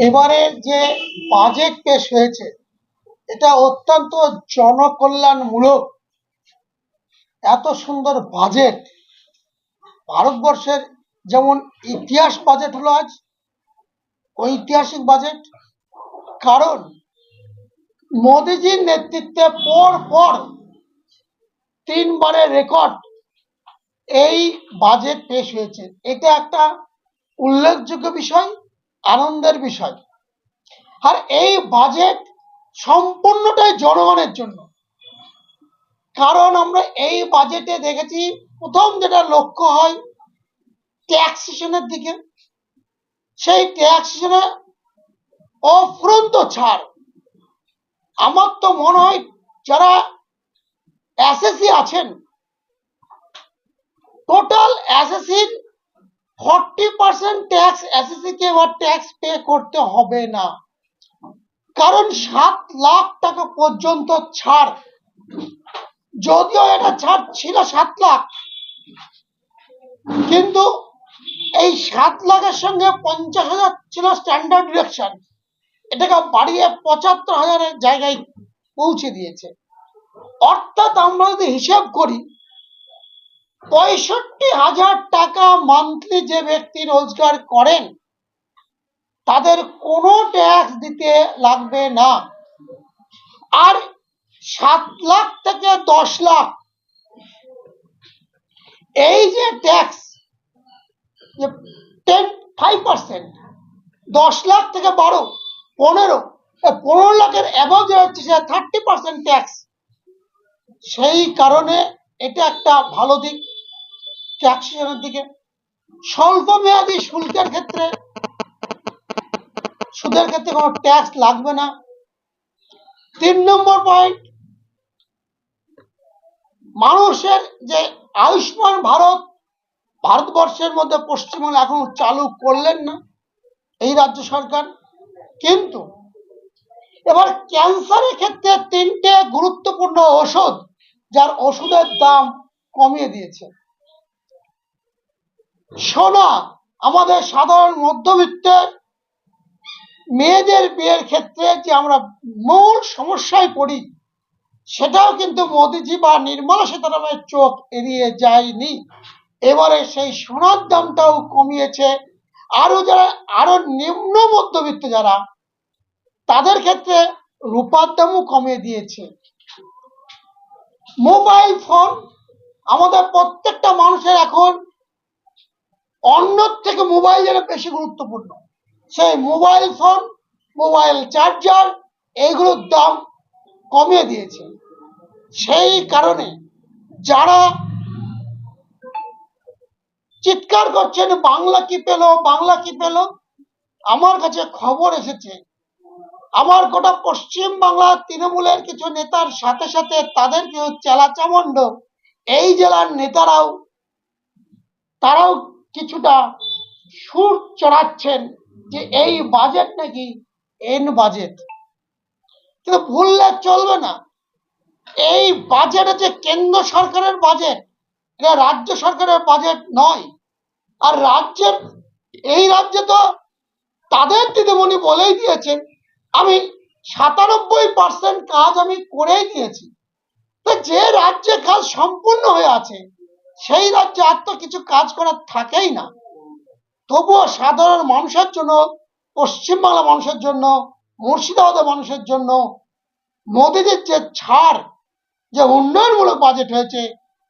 এবারের যে বাজেট পেশ হয়েছে এটা অত্যন্ত জনকল্যাণমূলক। এত সুন্দর বাজেট ভারতবর্ষের যেমন ইতিহাস বাজেট হলো আজ ঐতিহাসিক বাজেট। কারণ মোদিজির নেতৃত্বে পর পর তিনবারের রেকর্ড এই বাজেট পেশ হয়েছে। এটা একটা উল্লেখযোগ্য বিষয়, আনন্দের বিষয়। আর এই বাজেট সম্পূর্ণটাই জনগণের জন্য। কারণ আমরা এই বাজেটে দেখেছি প্রথম যেটা লক্ষ্য হয় ট্যাক্সেশনের দিকে। সেই ট্যাক্সেশনে অফুরন্ত ছাড়। আমার তো মনে হয় যারা এসএসসি আছেন টোটাল এসএসসির 40% ট্যাক্স এসএসসি কে এবার ট্যাক্স পে করতে হবে না। কারণ 7 লাখ টাকা পর্যন্ত ছাড়। যদিও এটা ছাড় ছিল 7 লাখ, কিন্তু এই 7 লাখের সঙ্গে 50,000 ছিল স্ট্যান্ডার্ড ডিডাকশন, এটাকে বাড়িয়ে 75,000-এর জায়গায় পৌঁছে দিয়েছে। অর্থাৎ আমরা যদি হিসাব করি 65,000 টাকা মান্থলি যে ব্যক্তি রোজগার করেন তাদের কোনো ট্যাক্স দিতে লাগবে না। আর 7 লাখ থেকে 10 লাখ এই যে ট্যাক্স 5%, 10 লাখ থেকে 15 লাখের অ্যাবভ যে হচ্ছে সে 30% ট্যাক্স। সেই কারণে এটা একটা ভালো দিক ট্যাক্সেশনের দিকে। স্বল্প মেয়াদী শুল্কের ক্ষেত্রে সুদের ক্ষেত্রে কোনো ট্যাক্স লাগবে না। 3 নম্বর পয়েন্ট, মানুষের যে আয়ুষ্মান ভারত ভারতবর্ষের মধ্যে পশ্চিমবঙ্গ এখন চালু করলেন না এই রাজ্য সরকার, কিন্তু এবার ক্যান্সারের ক্ষেত্রে 3টে গুরুত্বপূর্ণ ওষুধ যার ওষুধের দাম কমিয়ে দিয়েছে। সোনা আমাদের সাধারণ মধ্যবিত্তের মেয়েদের বিয়ের ক্ষেত্রে যে আমরা মূল সমস্যায় পড়ি সেটাও কিন্তু মোদিজি বা নির্মলা সীতারামনের চোখ এড়িয়ে যায়নি। এবারে সেই সোনার দামটাও কমিয়েছে। আরো নিম্ন মধ্যবিত্ত যারা তাদের ক্ষেত্রে রূপার দামও কমিয়ে দিয়েছে। মোবাইল ফোন আমাদের প্রত্যেকটা মানুষের এখন অন্যর থেকে মোবাইল যেন বেশি গুরুত্বপূর্ণ। সেই মোবাইল ফোন, মোবাইল চার্জার এইগুলোর দাম কমিয়ে দিয়েছে। সেই কারণে যারা চিৎকার করছেন বাংলা কি পেল, বাংলা কি পেল, আমার কাছে খবর এসেছে আমার গোটা পশ্চিম বাংলা তৃণমূলের কিছু নেতার সাথে সাথে তাদের কিছু চেলাচামুন্ড এই জেলার নেতারাও তারাও কিছুটা সুর চড়াচ্ছেন যে এই বাজেট নাকি এন বাজেট। কিন্তু ভুললে চলবে না, এই বাজেট হচ্ছে কেন্দ্র সরকারের বাজেট, এটা রাজ্য সরকারের বাজেট নয়। আর এই রাজ্যে তো তাদের দিদিমণি বলেই দিয়েছেন আমি 97% কাজ আমি করেই দিয়েছি। তো যে রাজ্যে কাজ সম্পূর্ণ হয়ে আছে সেই রাজ্যে আর তো কিছু কাজ করার থাকেই না। তবুও সাধারণ মানুষের জন্য, পশ্চিমবাংলা মানুষের জন্য, মুর্শিদাবাদের মানুষের জন্য মোদিজির যে ছাড়, যে উন্নয়নমূলক বাজেট হয়েছে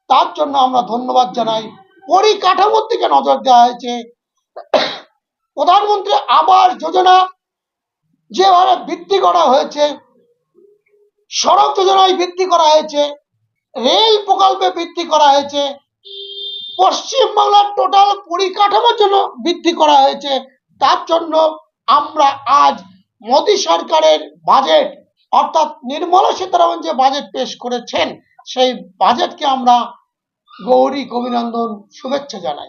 তার জন্য আমরা ধন্যবাদ জানাই। পরিকাঠামোর দিকে নজর দেওয়া হয়েছে। প্রধানমন্ত্রী আবাস যোজনা যেভাবে বৃদ্ধি করা হয়েছে, সড়ক যোজনায় বৃদ্ধি করা হয়েছে, রেল প্রকল্পে বৃদ্ধি করা হয়েছে, পশ্চিমবাংলার টোটাল পরিকাঠামোর জন্য বৃদ্ধি করা হয়েছে। তার জন্য আমরা আজ মোদী সরকারের বাজেট অর্থাৎ নির্মলা সীতারামন যে বাজেট পেশ করেছেন সেই বাজেটকে আমরা গৌরী অভিনন্দন শুভেচ্ছা জানাই।